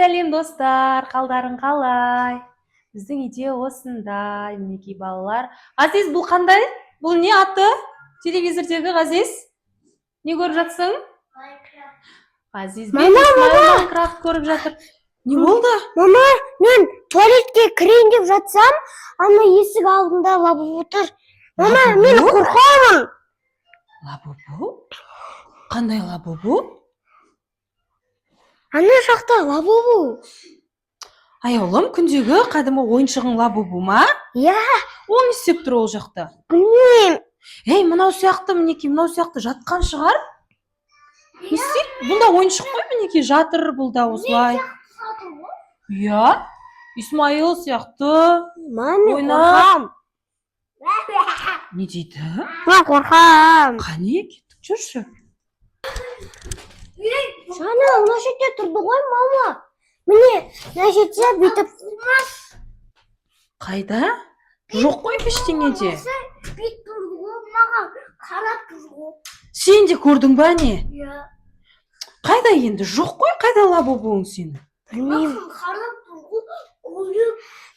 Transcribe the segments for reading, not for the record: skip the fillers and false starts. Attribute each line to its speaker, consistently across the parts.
Speaker 1: сәлем достар, қалдарың қалай? Біздің үйде осындай, мінекей балалар. Ғазиз, бұл қандай? Бұл не аты? Телевизордегі Ғазиз? Не көріп жатсың? Ғазиз бен Майнкрафт көріп жатыр. Не болды?
Speaker 2: Мама, мен туалетке кірейін деп жатсам, ана есік алдында лабубу тұр. Мама, мен қорқамын.
Speaker 1: Лабубу? Қандай лабубу?
Speaker 2: Ана жақта лабубу.
Speaker 1: Ай, ұлым, күндегі қадымы ойыншығың лабубу ма?
Speaker 2: Я,
Speaker 1: Ол не істеп тұр ол жақта?
Speaker 2: білмеймін.
Speaker 1: Ей, мынау сияқты, мінекей, мынау сияқты жатқан шығар? Не істейді? Бұл да ойыншық қой, мінекей, жатыр бұл да осылай. Иә, Исмаил сияқты.
Speaker 2: Мама,
Speaker 1: Ойнап.
Speaker 2: қорқам.
Speaker 1: Не дейді?
Speaker 2: Мен қорқам.
Speaker 1: Қане, кеттік, жүрші.
Speaker 2: Жаңа мына жерде тұрды ғой, мама. Міне, мына жерде бүйтіп.
Speaker 1: Қайда? Жоқ қой ештеңеде.
Speaker 2: Бүйтіп тұрды ғой, маған қарап тұрды ғой.
Speaker 1: Сен де көрдің ба не?
Speaker 2: Иә.
Speaker 1: Қайда енді? Жоқ қой, қайда лабубуың сені?
Speaker 2: Білмеймін. Қарап тұрды ғой.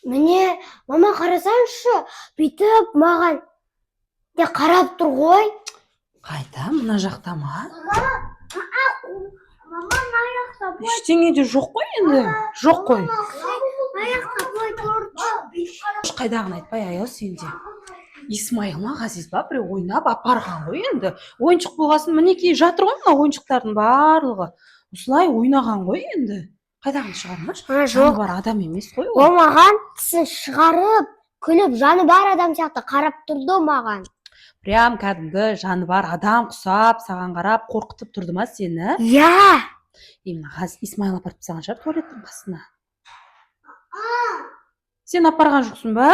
Speaker 2: Міне, мама қарасаңшы, бүйтіп маған де қарап тұр ғой.
Speaker 1: Қайда? Мына жақта ма?
Speaker 2: Мама, аяқта бой.
Speaker 1: Ештеңеде жоқ қой енді? Жоқ қой.
Speaker 2: Аяқта бой тұрды.
Speaker 1: Қайдағын айтпай аял сенде. Исмаил ма, Ғазиз ба, біреу ойнап апарған ғой енді. Ойыншық болғасын, мінекей жатыр ғой мына ойыншықтардың барлығы. Осылай ойнаған ғой енді. Қайдағын шығармаш? Жаны бар адам емес қой ол.
Speaker 2: Ол маған тісін шығарып, күліп, жаны бар адам сияқты қарап тұрды маған.
Speaker 1: Прям кәдімгі жаны бар адам құсап, саған қарап, қорқытып тұрды ма сені?
Speaker 2: Я.
Speaker 1: Мына Исмаил апарып тастаған шығар туалеттің қасына. Сен апарған жоқсың ба?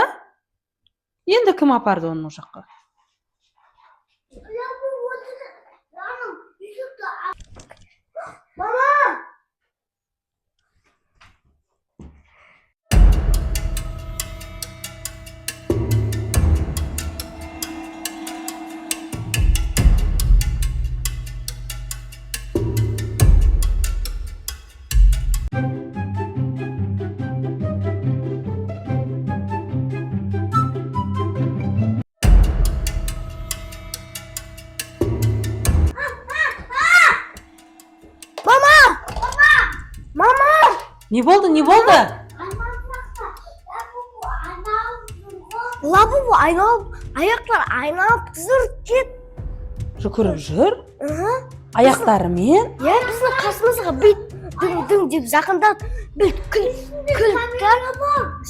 Speaker 1: Енді кім апарды оны ол жаққа?
Speaker 2: Мама!
Speaker 1: Не болды, не болды?
Speaker 2: Лабубу айналып, аяқтар айналып тұр кет.
Speaker 1: Жүгіріп жүр? Аяқтарымен?
Speaker 2: Я, біздің қасымызға бүйт дүң деп жақындап, бүйт күліп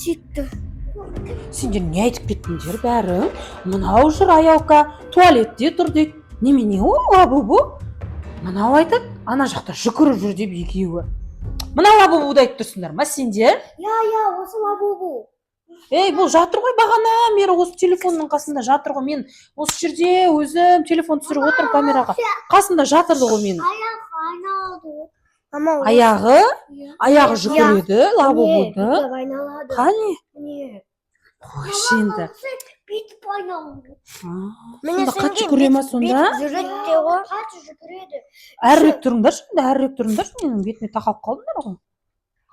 Speaker 2: сөйтті.
Speaker 1: Сендер не айтып кеттіңдер бәрі? Мынау жүр аяука, туалетте тұр дейді. Немене ол лабубу? Мынау айтады, ана жақта жүгіріп жүр деп екеуі. Мына лабубуды айтып тұрсыңдар ма сендер?
Speaker 2: Я, осы лабубу.
Speaker 1: Ей, бұл жатыр ғой бағана, мері осы телефонның қасында жатыр ғой. Мен осы жерде өзім телефон түсіріп отырып камераға. Қасында жатырды ғой мен.
Speaker 2: Аяғы айналады.
Speaker 1: Аяғы жүгіреді лабубуды. Қане? Қойшы енді.
Speaker 2: Бүйтіп айналады.
Speaker 1: Сонда қатты жүгіре ма сонда?
Speaker 2: Жүреді ғой. Қатты жүгіреді.
Speaker 1: Әрірек тұрыңдаршы, менің бетіме тақалып қалдыңдар ғой.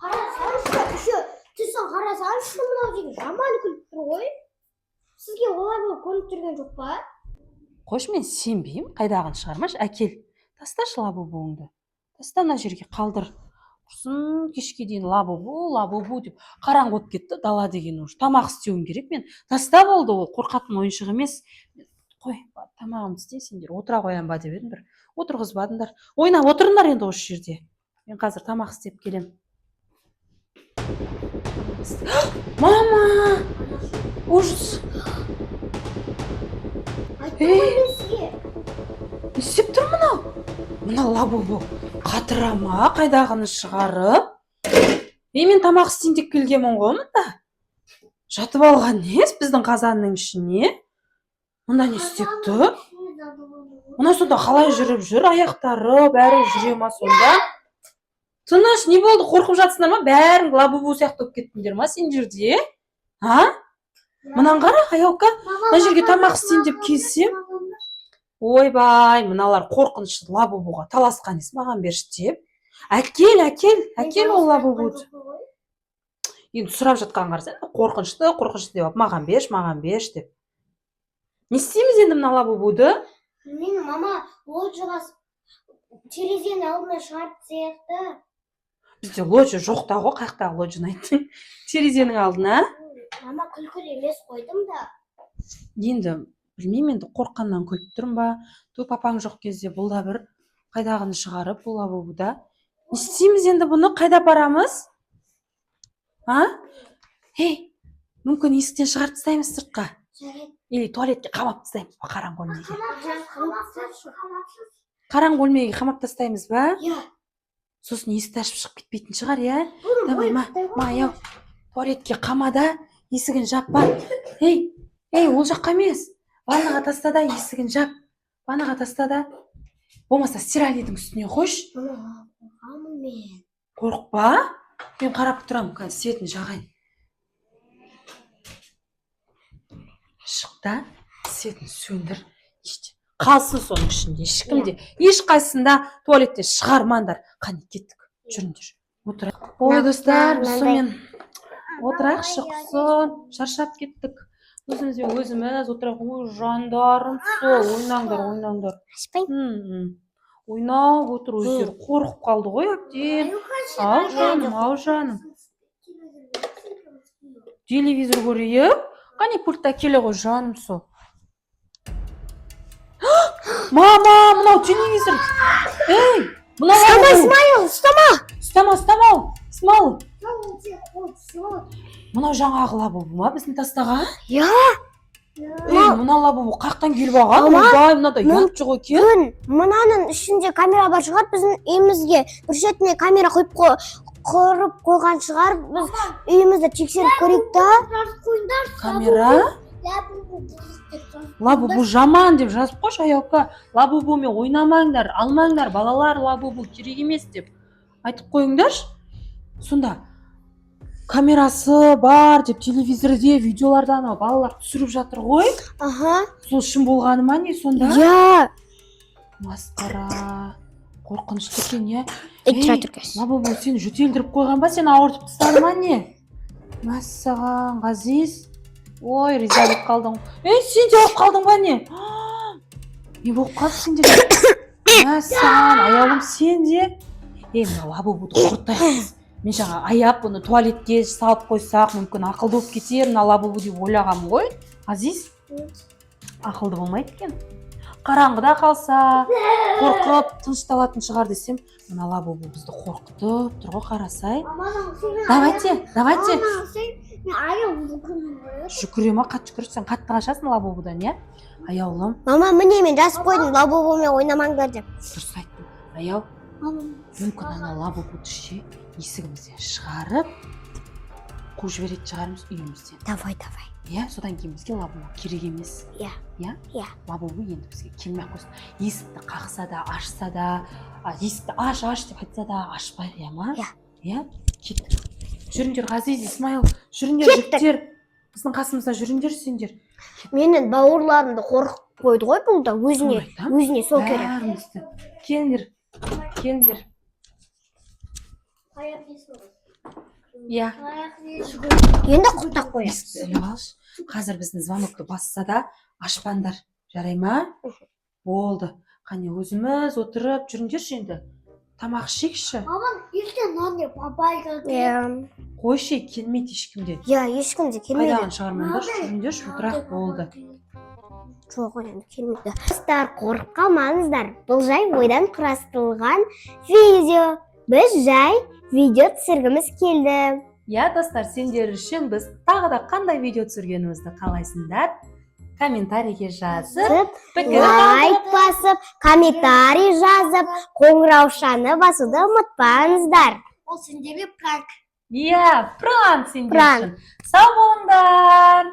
Speaker 2: Қарасаңшы, түсін қарасаңшы, мынау деген жаман күліп тұр ғой. Сізге олай болып көрініп тұрған жоқ па?
Speaker 1: Қойшы, мен сенбеймін, қайдағын шығармаш, әкел. Тасташы лабубуыңды. Таста мына жерге қалдыр. Құрсын кешке дейін лабубу деп қараңғы болып кетті, дала деген уже. Тамақ істеуім керек мен. Таста болды ол, қорқатын ойыншық емес. Қой, тамағымды істе, сендер отыра қоям ба деп едім, бір отырғызбадыңдар. Ойнап отырыңдар енді осы жерде. Мен қазір тамақ істеп келем. Мама! Ужас! Не істеп тұр мынау? Мына лабубу қатыра ма, қайдағыны шығарып? Мен тамақ істейін деп келгенмін ғой мында. Жатып алған нес біздің қазанның ішіне? Мында не істеп тұр? Мына сонда қалай жүріп жүр, аяқтары бәрі жүре ма сонда? Тыныш, не болды, қорқып жатсыңдар ма? Бәрің лабубу сияқты болып кеттіңдер ма сендер де? Мынан қара, аяука, мына жерге тамақ істейін деп келсем. Ойбай, мыналар қорқынышты лабубуға таласқан ес маған берші деп. Әкел ол лабубуды. Енді сұрап жатқан қарасаң, қорқынышты деп, маған беш деп. Не істейміз енді мына лабубуды?
Speaker 2: Мен мама лоджияға терезенің алдына шығарып сияқты.
Speaker 1: Бізде лоджия жоқ та ғой, қаяқтағы лоджияны айттың. Терезенің алдына.
Speaker 2: Мама күлкілі емес қойдым да.
Speaker 1: Енді білмеймін, енді қорққаннан күліп тұрмын ба? Папаң жоқ кезде бұл да бір қайдағыны шығарып, бұл лабубуда. Не істейміз енді бұны, қайда барамыз? Мүмкін есіктен шығарып тастаймыз сыртқа. Или туалетке қамап тастаймыз ба, қараңғы бөлмеге. Қараңғы бөлмеге қамап тастаймыз ба?
Speaker 2: Иә.
Speaker 1: Сосын есікті ашып шығып кетпейтін шығар, иә? Давай, аяу, туалетке қамада, есігін жап бар. Ол жаққа емес. Ваннаға таста да, есігін жап. Ваннаға таста да. Болмаса стиральныйдың үстіне қойш.
Speaker 2: Қорқамын мен.
Speaker 1: Қорықпа. Мен қарап тұрам, светін жағайын. Шықта, светін сөндір. Қалсын соның ішінде, ешкімде. Ешқайсында туалетте шығармаңдар. Қане, кеттік. Жүріңдер. Отырайық. Ой, достар, сонымен отырайық, шықсын. Шаршап кеттік. Өзіміз отырайық. Ой, жандарым сол. Ойнаңдар.
Speaker 2: Ашпайын.
Speaker 1: Ойнап отыр, өздері қорқып қалды ғой, әбден. Ау жаным. Телевизор көрейік. Қане, пультта келе ғой, жаным сол. Мама, мынау телевизор.
Speaker 2: Ұстама, Исмаил, ұстама.
Speaker 1: Исмаил. Мынау жаңағы лабубу ма біздің тастаған?
Speaker 2: Иә.
Speaker 1: Мына лабубу қақтан келіп алған? Ойбай, мынада ұят жоқ екен.
Speaker 2: Мынаның ішінде камера бар шығар, біздің үйімізге бір шетіне камера құрып қойған шығар. Біз үйімізді тексеріп көрейік та.
Speaker 1: Камера? Лабубу жаман деп жазып қойшы, аяука. Лабубумен ойнамаңдар, алмаңдар, балалар лабубу керек емес деп айтып қойыңдаршы. Сонда камерасы бар деп телевизорде, видеолардан балалар түсіріп жатыр ғой. Сол шын болғаны ма не сонда?
Speaker 2: Иә.
Speaker 1: Масқара. Қорқынышты екен, иә?
Speaker 2: Тұра тұр.
Speaker 1: Лабубу сені жөтелдіріп қойған ба, сені ауыртып тастады ма не? Мәссаған, Ғазиз. Ой, риза болып қалдың. Сен де болып қалдың ба не? Не болып қалды сен де? Мәссаған, аяулым сен де? Мына лабубуды құртайық. Мен жаңа аяп бұны туалетке салып қойсақ, мүмкін ақылды болып кетер, мына лабубу деп ойлағам ғой. Ғазиз, ақылды болмайды екен. Қараңғыда қалса, қорқып, тынышталатын шығар десем, мына лабубу бізді қорқытып тұр ғой, қарасай. Давайте. Жүгірема, қатты жүгірсең, қатты қашасың лабубудан, иә? Аяулым.
Speaker 2: Мама, міне мен жазып қойдым, лабубумен ойнамаңдар деп.
Speaker 1: Дұрыс айттың. Аяу, мүмкін ана лабубуды ше есігімізден шығарып, қуып жіберетін шығармыз үйімізден.
Speaker 2: Давай.
Speaker 1: Иә, содан кейін бізге лабубу керек емес.
Speaker 2: Иә.
Speaker 1: Лабубу енді бізге келмей қойсын. Есікті қақса да, ашса да, есікті аш деп айтса да, ашпай, иә ма? Иә. Кеттік. Жүріңдер, Ғазиз, Исмаил, жүріңдер, жігіттер. Біздің қасымызда жүріңдер, сендер.
Speaker 2: Менің бауырларымды қорқып қойды ғой бұл да, өзіне сол керек.
Speaker 1: Келіңдер. Иә.
Speaker 2: Енді құттақ қоямыз.
Speaker 1: Қазір біздің звонокты басса да ашпаңдар. Жарай ма? Болды. Қане өзіміз отырып жүріңдерші енді. Тамақ ішейікші.
Speaker 2: Маман, ертең нан деп апайға.
Speaker 1: Қойшы, келмейді ешкімде.
Speaker 2: Иә, ешкімде келмейді.
Speaker 1: Қайдағын шығармаңдар, жүріңдерші, отырақ болды.
Speaker 2: Жоқ, енді келмейді. Достар, қорқып қалмаңыздар. Бұл жай ойдан құрастырылған видео. Біз жай видео түсіргіміз келді.
Speaker 1: Иә, достар, сендер үшін біз тағы да қандай видео түсіргенімізді қалайсыңдар? Комментарийге жазып,
Speaker 2: лайк басып, комментарий жазып, қоңыраушаны басуды ұмытпаңыздар. Ол сендерге пранк.
Speaker 1: Иә, пранк сендер үшін. Сау болыңдар.